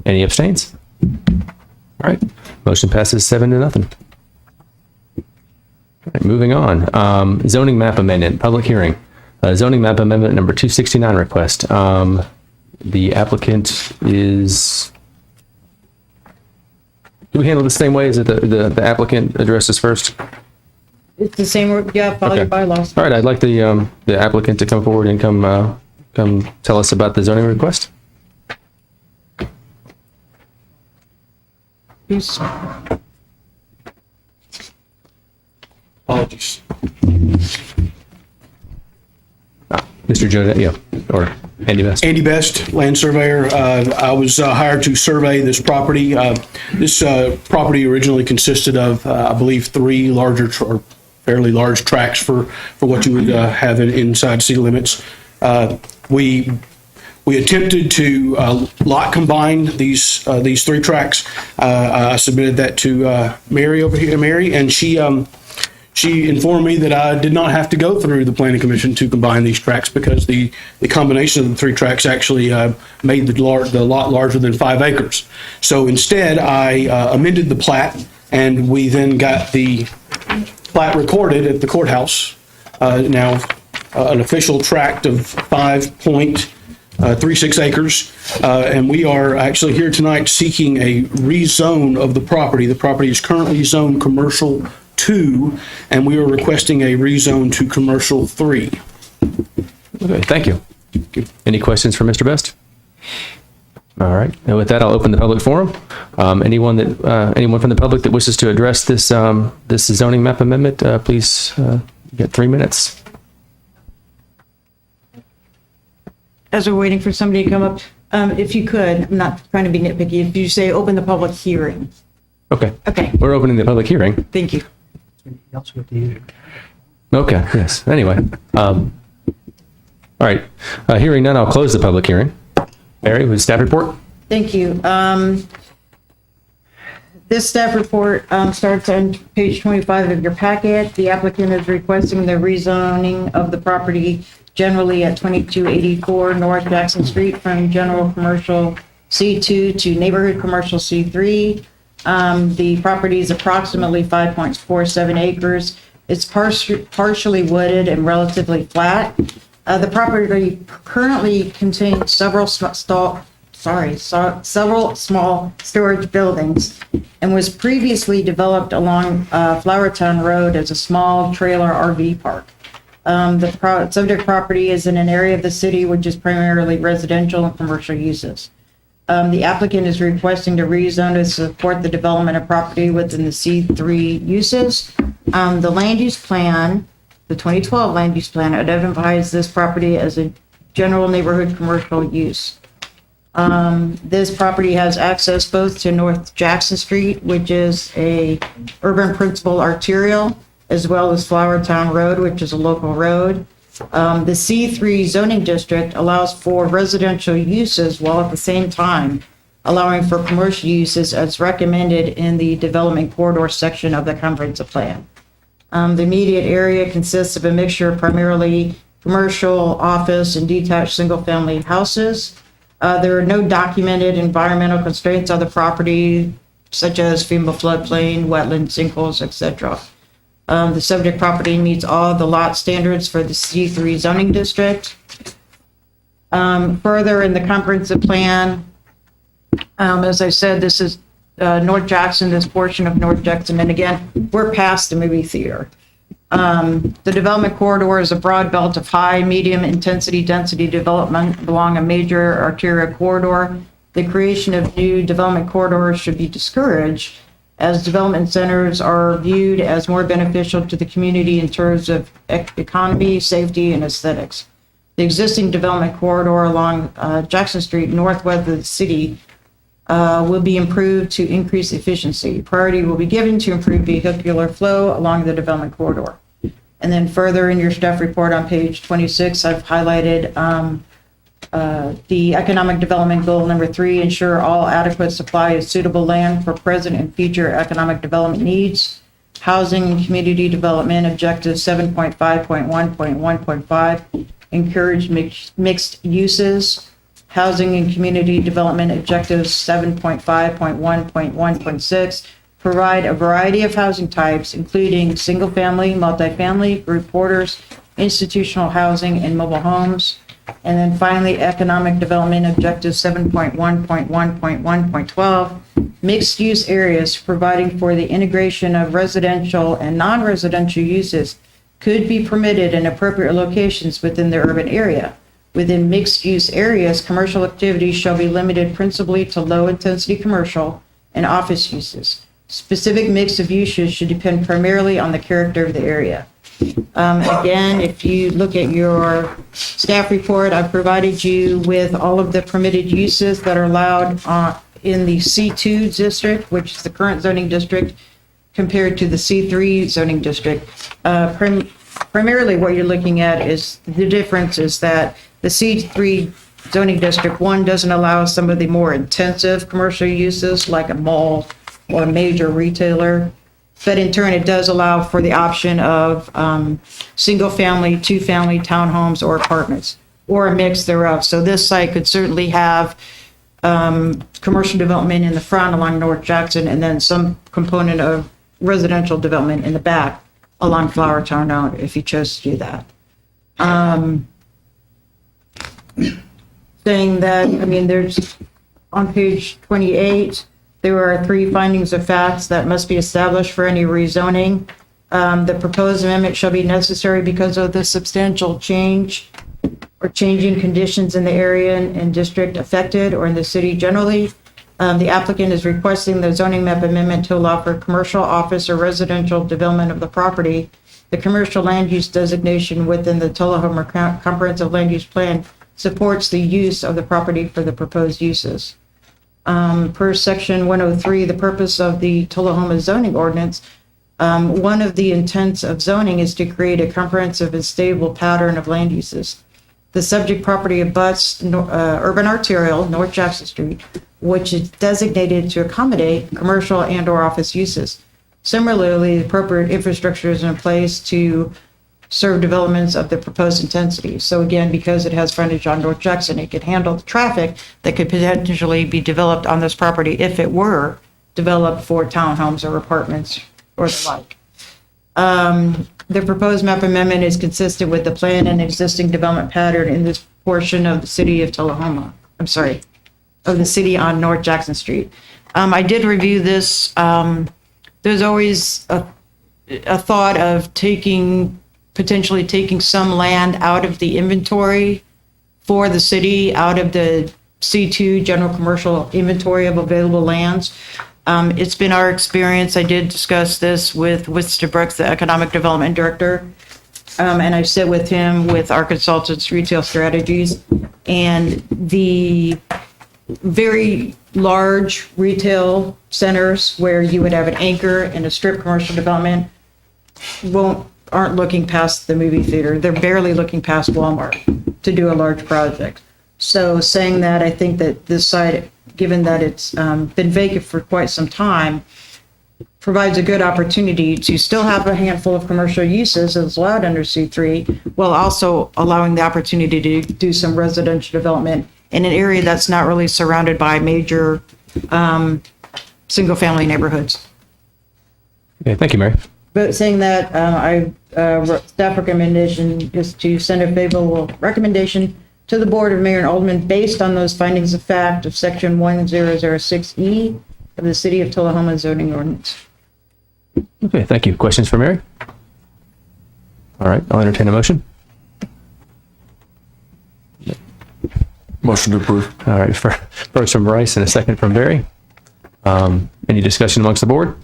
Speaker 8: Any abstains? All right, motion passes 7-0. All right, moving on. Zoning map amendment, public hearing. Zoning map amendment number 269 request. The applicant is... Do we handle it the same way? Is it the applicant addresses first?
Speaker 2: It's the same, follow your
Speaker 8: Okay.
Speaker 2: bylaws.
Speaker 8: All right, I'd like the applicant to come forward and come tell us about the zoning request.
Speaker 2: Peace.
Speaker 10: apologies.
Speaker 8: Mr. Joe, yeah, or Andy Best.
Speaker 10: Andy Best, land surveyor. I was hired to survey this property. This property originally consisted of, I believe, 3 larger or fairly large tracts for what you would have inside city limits. We attempted to lot combine these 3 tracts. I submitted that to Mary over here, and she informed me that I did not have to go through the planning commission to combine these tracts because the combination of the 3 tracts actually made the lot larger than 5 acres. So instead, I amended the plat, and we then got the plat recorded at the courthouse. Now, an official tract of 5.36 acres, and we are actually here tonight seeking a rezone of the property. The property is currently zoned commercial 2, and we are requesting a rezone to commercial 3.
Speaker 8: Okay, thank you. Any questions for Mr. Best? All right, and with that, I'll open the public forum. Anyone from the public that wishes to address this zoning map amendment, please get 3 minutes.
Speaker 2: As we're waiting for somebody to come up, if you could, I'm not trying to be nitpicky, if you say open the public hearing.
Speaker 8: Okay.
Speaker 2: Okay.
Speaker 8: We're opening the public hearing.
Speaker 2: Thank you.
Speaker 8: Okay, yes. Anyway, all right. Hearing none, I'll close the public hearing. Mary, with staff report?
Speaker 2: Thank you. This staff report starts on page 25 of your packet. The applicant is requesting the rezoning of the property generally at 2284 North Jackson Street from general commercial C2 to neighborhood commercial C3. The property is approximately 5.47 acres. It's partially wooded and relatively flat. The property currently contains several small storage buildings and was previously developed along Flowertown Road as a small trailer RV park. The subject property is in an area of the city which is primarily residential and commercial uses. The applicant is requesting to rezone to support the development of property within the C3 uses. The land use plan, the 2012 land use plan, identifies this property as a general neighborhood commercial use. This property has access both to North Jackson Street, which is a urban principal arterial, as well as Flowertown Road, which is a local road. The C3 zoning district allows for residential uses while at the same time allowing for commercial uses as recommended in the development corridor section of the comprehensive plan. The immediate area consists of a mixture of primarily commercial, office, and detached single-family houses. There are no documented environmental constraints on the property, such as FEMA floodplain, wetlands, sinkholes, etc. The subject property meets all the lot standards for the C3 zoning district. Further, in the comprehensive plan, as I said, this is North Jackson, this portion of North Jackson, and again, we're past the movie theater. The development corridor is a broad belt of high, medium intensity, density development along a major arterial corridor. The creation of new development corridors should be discouraged, as development centers are viewed as more beneficial to the community in terms of economy, safety, and aesthetics. The existing development corridor along Jackson Street, northwest of the city, will be improved to increase efficiency. Priority will be given to improve vehicular flow along the development corridor. And then further in your staff report on page 26, I've highlighted the economic development goal number 3, ensure all adequate supply of suitable land for present and future economic development needs. Housing and community development objective 7.5.1.1.5, encourage mixed uses. Housing and community development objectives 7.5.1.1.6, provide a variety of housing types, including single-family, multifamily, group quarters, institutional housing, and mobile homes. And then finally, economic development objective 7.1.1.1.12, mixed-use areas, providing for the integration of residential and non-residential uses could be permitted in appropriate locations within the urban area. Within mixed-use areas, commercial activities shall be limited principally to low-intensity commercial and office uses. Specific mix of uses should depend primarily on the character of the area. Again, if you look at your staff report, I've provided you with all of the permitted uses that are allowed in the C2 district, which is the current zoning district, compared to the C3 zoning district. Primarily what you're looking at is the difference is that the C3 zoning district, one, doesn't allow some of the more intensive commercial uses like a mall or a major retailer. But in turn, it does allow for the option of single-family, two-family townhomes or apartments, or a mix thereof. So this site could certainly have commercial development in the front along North Jackson, and then some component of residential development in the back along Flowertown Road, if you chose to do that. Saying that, I mean, there's, on page 28, there are 3 findings of facts that must be established for any rezoning. The proposed amendment shall be necessary because of the substantial change or changing conditions in the area and district affected or in the city generally. The applicant is requesting the zoning map amendment to allow for commercial, office, or residential development of the property. The commercial land use designation within the Tullahoma Comprehensive Land Use Plan supports the use of the property for the proposed uses. Per section 103, the purpose of the Tullahoma zoning ordinance, one of the intents of zoning is to create a comprehensive and stable pattern of land uses. The subject property abuts urban arterial, North Jackson Street, which is designated to accommodate commercial and or office uses. Similarly, the appropriate infrastructure is in place to serve developments of the proposed intensity. So again, because it has frontage on North Jackson, it could handle the traffic that could potentially be developed on this property if it were developed for townhomes or apartments or the like. The proposed map amendment is consistent with the plan and existing development pattern in this portion of the city of Tullahoma. I'm sorry, of the city on North Jackson Street. I did review this. There's always a thought of potentially taking some land out of the inventory for the city, out of the C2 general commercial inventory of available lands. It's been our experience, I did discuss this with Winston Brooks, the Economic Development Director, and I sit with him with our consultants, Retail Strategies, and the very large retail centers where you would have an anchor and a strip commercial development aren't looking past the movie theater. They're barely looking past Walmart to do a large project. So saying that, I think that this site, given that it's been vacant for quite some time, provides a good opportunity to still have a handful of commercial uses as allowed under C3, while also allowing the opportunity to do some residential development in an area that's not really surrounded by major single-family neighborhoods.
Speaker 8: Okay, thank you, Mary.
Speaker 2: But saying that, staff recommendation is to send a favorable recommendation to the Board of Mayor and Aldermen based on those findings of fact of section 1006E of the City of Tullahoma zoning ordinance.
Speaker 8: Okay, thank you. Questions for Mary? All right, I'll entertain a motion.
Speaker 3: Motion to approve.
Speaker 8: All right, first from Bryce and a second from Barry. Any discussion amongst the board?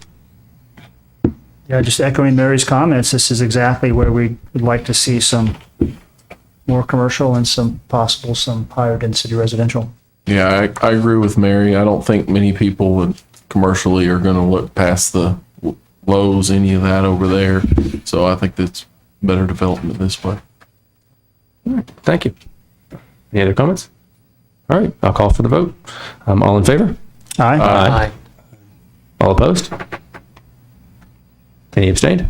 Speaker 1: Yeah, just echoing Mary's comments, this is exactly where we would like to see some more commercial and some higher density residential.
Speaker 3: Yeah, I agree with Mary. I don't think many people would commercially are going to look past the Lowe's, any of that over there. So I think that's better development this way.
Speaker 8: All right, thank you. Any other comments? All right, I'll call for the vote. All in favor?
Speaker 1: Aye.
Speaker 8: Aye. All opposed? Any abstained?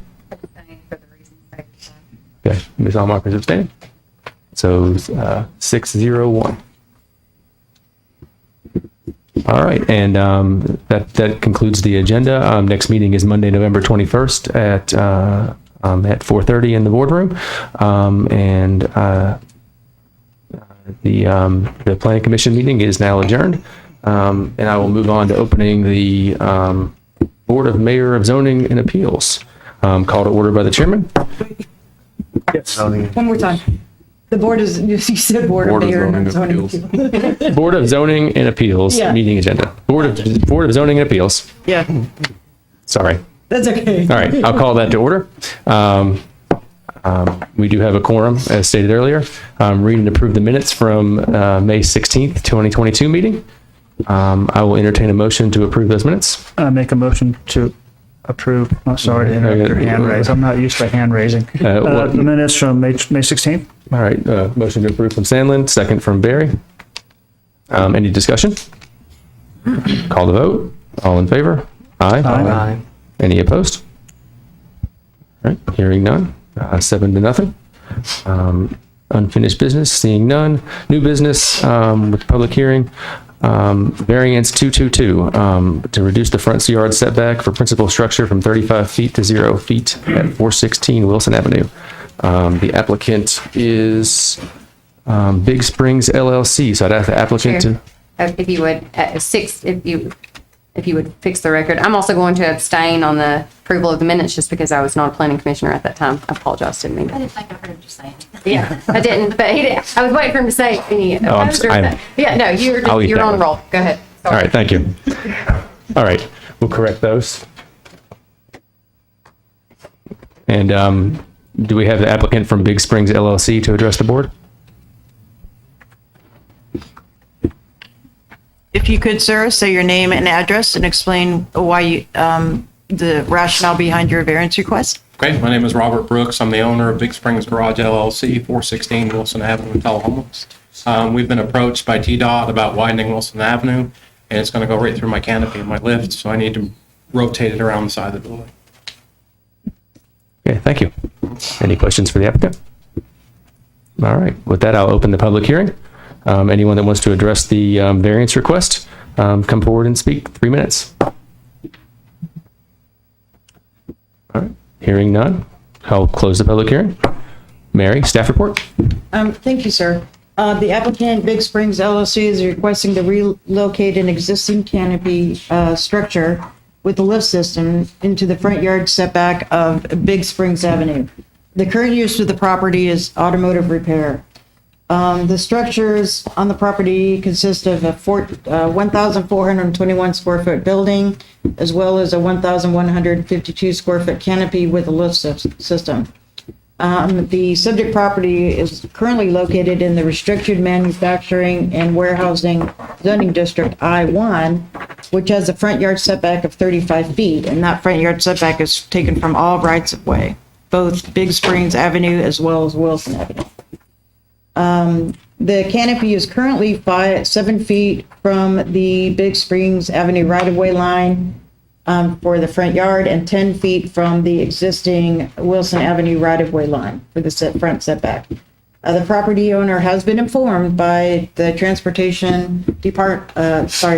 Speaker 8: Okay, Ms. Allmark is abstaining. So 6-0-1. All right, and that concludes the agenda. Next meeting is Monday, November 21st at 4:30 in the boardroom. The Planning Commission meeting is now adjourned. And I will move on to opening the Board of Mayor of Zoning and Appeals. Call to order by the chairman.
Speaker 1: Yes.
Speaker 2: One more time. The board is, you said Board of Mayor and Zoning Appeals.
Speaker 8: Board of Zoning and Appeals
Speaker 2: Yeah.
Speaker 8: meeting agenda. Board of Zoning and Appeals.
Speaker 2: Yeah.
Speaker 8: Sorry.
Speaker 2: That's okay.
Speaker 8: All right, I'll call that to order. We do have a quorum, as stated earlier. Read and approve the minutes from May 16th, 2022 meeting. I will entertain a motion to approve those minutes.
Speaker 1: Make a motion to approve. Oh, sorry to interrupt your hand raise. I'm not used to hand raising. The minutes from May 16th.
Speaker 8: All right, motion to approve from Sandlin, second from Barry. Any discussion? Call the vote. All in favor? Aye.
Speaker 1: Aye.
Speaker 8: Any opposed? All right, hearing none. 7-0. Unfinished business, seeing none. New business with public hearing. Variance 222 to reduce the front yard setback for principal structure from 35 feet to 0 feet at 416 Wilson Avenue. The applicant is Big Springs LLC. So I'd ask the applicant to.
Speaker 6: If you would, if you would fix the record. I'm also going to abstain on the approval of the minutes just because I was not a planning commissioner at that time. I apologize, didn't mean.
Speaker 9: I didn't think I heard him just saying.
Speaker 6: Yeah, I didn't, but he did. I was waiting for him to say any opposed or yeah, no, you're on roll. Go ahead.
Speaker 8: All right, thank you. All right, we'll correct those. And do we have the applicant from Big Springs LLC to address the board?
Speaker 2: If you could, sir, say your name and address and explain why you, the rationale behind your variance request.
Speaker 12: Okay, my name is Robert Brooks. I'm the owner of Big Springs Garage LLC, 416 Wilson Avenue, Tullahoma. We've been approached by TDOT about widening Wilson Avenue, and it's going to go right through my canopy and my lift, so I need to rotate it around the side of the building.
Speaker 8: Okay, thank you. Any questions for the applicant? All right, with that, I'll open the public hearing. Anyone that wants to address the variance request, come forward and speak. 3 minutes. All right, hearing none, I'll close the public hearing. Mary, staff report.
Speaker 2: Thank you, sir. The applicant, Big Springs LLC, is requesting to relocate an existing canopy structure with a lift system into the front yard setback of Big Springs Avenue. The current use of the property is automotive repair. The structures on the property consist of a 1,421 square foot building, as well as a 1,152 square foot canopy with a lift system. The subject property is currently located in the restricted manufacturing and warehousing zoning district I-1, which has a front yard setback of 35 feet, and that front yard setback is taken from all rights of way, both Big Springs Avenue as well as Wilson Avenue. The canopy is currently 7 feet from the Big Springs Avenue right-of-way line for the front yard and 10 feet from the existing Wilson Avenue right-of-way line for the front setback. The property owner has been informed by the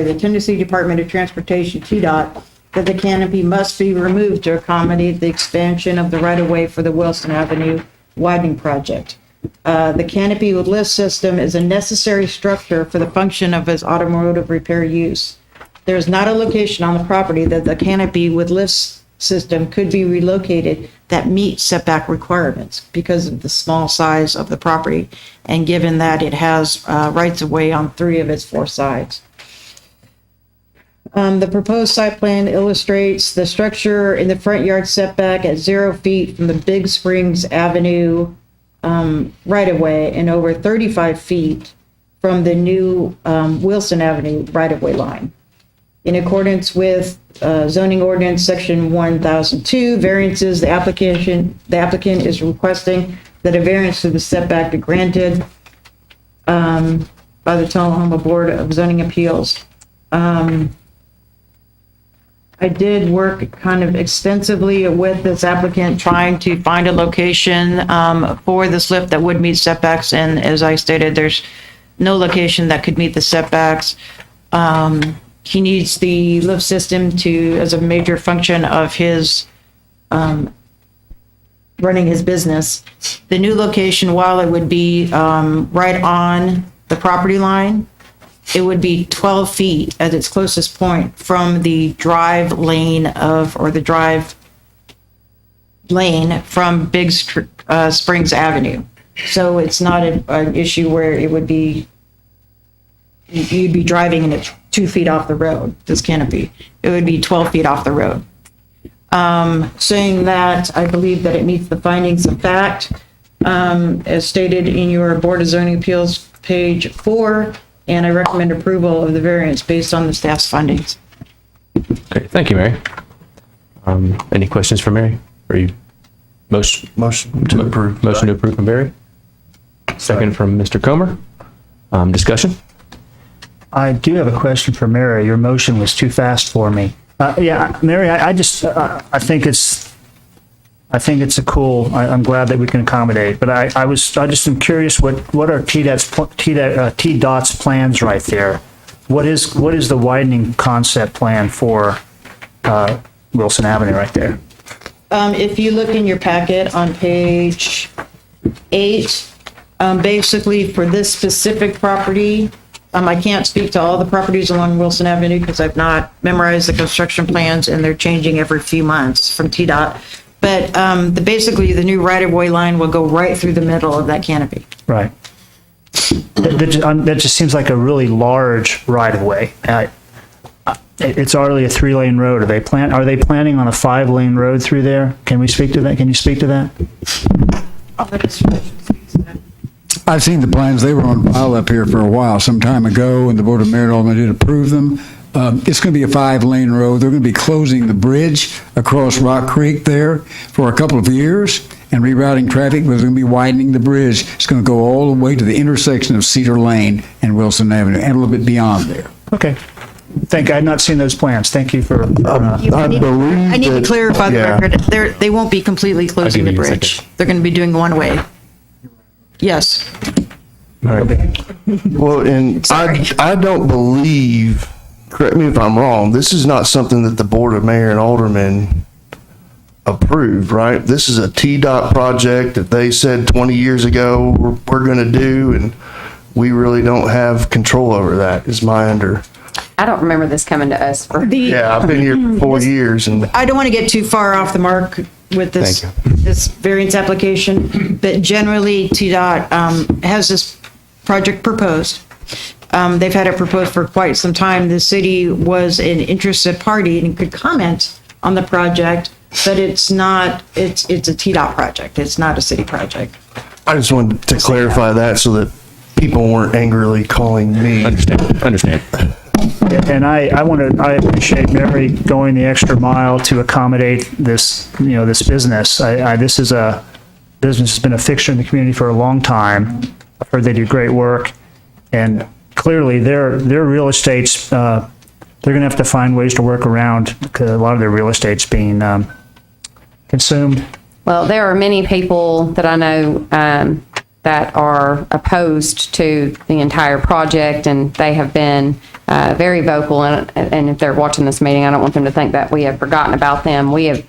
Speaker 2: the Tennessee Department of Transportation, TDOT, that the canopy must be removed to accommodate the expansion of the right-of-way for the Wilson Avenue widening project. The canopy with lift system is a necessary structure for the function of its automotive repair use. There is not a location on the property that the canopy with lift system could be relocated that meets setback requirements because of the small size of the property and given that it has rights of way on 3 of its 4 sides. The proposed site plan illustrates the structure in the front yard setback at 0 feet from the Big Springs Avenue right-of-way and over 35 feet from the new Wilson Avenue right-of-way line. In accordance with zoning ordinance section 1002, variances, the applicant is requesting that a variance to the setback be granted by the Tullahoma Board of Zoning Appeals. I did work kind of extensively with this applicant trying to find a location for this lift that would meet setbacks. And as I stated, there's no location that could meet the setbacks. He needs the lift system as a major function of his running his business. The new location, while it would be right on the property line, it would be 12 feet at its closest point from the drive lane from Big Springs Avenue. So it's not an issue where it would be, you'd be driving and it's 2 feet off the road, this canopy. It would be 12 feet off the road. saying that I believe that it meets the findings of fact, as stated in your Board of Zoning Appeals, page 4, and I recommend approval of the variance based on the staff's findings.
Speaker 8: Okay, thank you, Mary. Any questions for Mary? Are you motion to approve? Motion to approve from Barry. Second from Mr. Comer. Discussion?
Speaker 1: I do have a question for Mary. Your motion was too fast for me. Yeah, Mary, I just, I think it's a cool, I'm glad that we can accommodate, but I just am curious, what are T-Dot's plans right there? What is the widening concept plan for, Wilson Avenue right there?
Speaker 2: If you look in your packet on page 8, basically for this specific property, I can't speak to all the properties along Wilson Avenue because I've not memorized the construction plans and they're changing every few months from TDOT. But basically the new right-of-way line will go right through the middle of that canopy.
Speaker 1: Right. That just seems like a really large right-of-way. It's already a 3-lane road. Are they planning on a 5-lane road through there? Can we speak to that? Can you speak to that?
Speaker 7: I've seen the plans. They were on file up here for a while, some time ago, and the Board of Mayor and Aldermen did approve them. It's going to be a 5-lane road. They're going to be closing the bridge across Rock Creek there for a couple of years and rerouting traffic, but they're going to be widening the bridge. It's going to go all the way to the intersection of Cedar Lane and Wilson Avenue and a little bit beyond there.
Speaker 1: Okay. I had not seen those plans. Thank you for.
Speaker 2: I need to clarify the record. They won't be completely closing the bridge. They're going to be doing one way. Yes.
Speaker 3: Well, and I don't believe, correct me if I'm wrong, this is not something that the Board of Mayor and Aldermen approved, right? This is a TDOT project that they said 20 years ago we're going to do, and we really don't have control over that, is my
Speaker 6: I don't remember this coming to us for.
Speaker 3: Yeah, I've been here for 4 years, and
Speaker 2: I don't want to get too far off the mark with this variance application, but generally TDOT has this project proposed. They've had it proposed for quite some time. The city was an interested party and could comment on the project, but it's a TDOT project. It's not a city project.
Speaker 3: I just wanted to clarify that so that people weren't angrily calling me.
Speaker 8: Understand.
Speaker 1: And I appreciate Mary going the extra mile to accommodate this, this business. This is a business that's been a fixture in the community for a long time. I've heard they do great work, and clearly their real estate's, they're going to have to find ways to work around because a lot of their real estate's being consumed.
Speaker 6: Well, there are many people that I know that are opposed to the entire project, and they have been very vocal. And if they're watching this meeting, I don't want them to think that we have forgotten about them. We have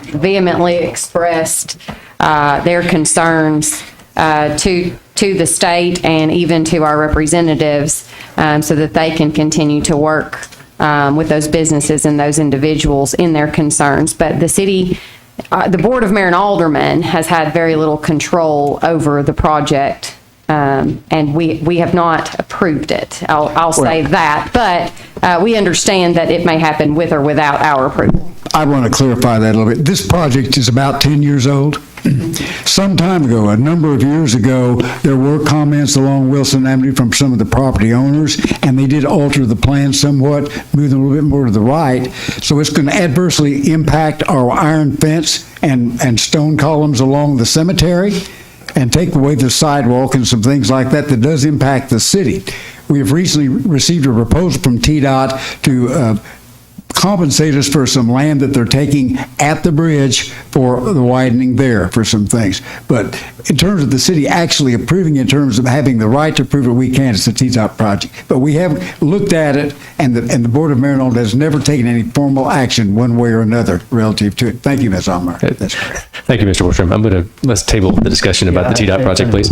Speaker 6: vehemently expressed their concerns to the state and even to our representatives, so that they can continue to work with those businesses and those individuals in their concerns. But the city. The Board of Mayor and Aldermen has had very little control over the project, and we have not approved it. I'll say that, but we understand that it may happen with or without our approval.
Speaker 7: I want to clarify that a little bit. This project is about 10 years old. Some time ago, a number of years ago, there were comments along Wilson Avenue from some of the property owners, and they did alter the plan somewhat, move them a little bit more to the right. So it's going to adversely impact our iron fence and stone columns along the cemetery and take away the sidewalk and some things like that does impact the city. We have recently received a proposal from TDOT to compensate us for some land that they're taking at the bridge for the widening there for some things. But in terms of the city actually approving, in terms of having the right to approve it, we can. It's a TDOT project. But we have looked at it, and the Board of Mayor and Aldermen has never taken any formal action one way or another relative to it. Thank you, Ms. Almer. That's great.
Speaker 8: Thank you, Mr. Wallstrom. Let's table the discussion about the TDOT project, please.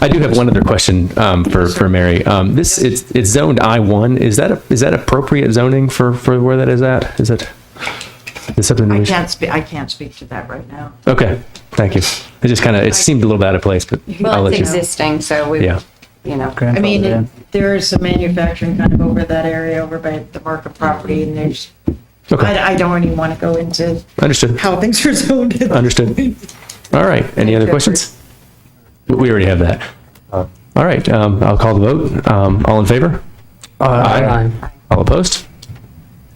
Speaker 8: I do have one other question for Mary. It's zoned I-1. Is that appropriate zoning for where that is at? Is something
Speaker 2: I can't speak to that right now.
Speaker 8: Okay, thank you. It seemed a little bit out of place, but I'll
Speaker 6: Well,
Speaker 8: let
Speaker 6: it's
Speaker 8: you.
Speaker 6: existing, so we,
Speaker 8: Yeah.
Speaker 2: I mean, there is some manufacturing kind of over that area, over by the Markham property, and there's
Speaker 8: Okay.
Speaker 9: I don't even want to go into
Speaker 8: Understood.
Speaker 9: how things are zoned.
Speaker 8: Understood. All right. Any other questions? We already have that. All right. I'll call the vote. All in favor?
Speaker 5: Aye.
Speaker 8: All opposed?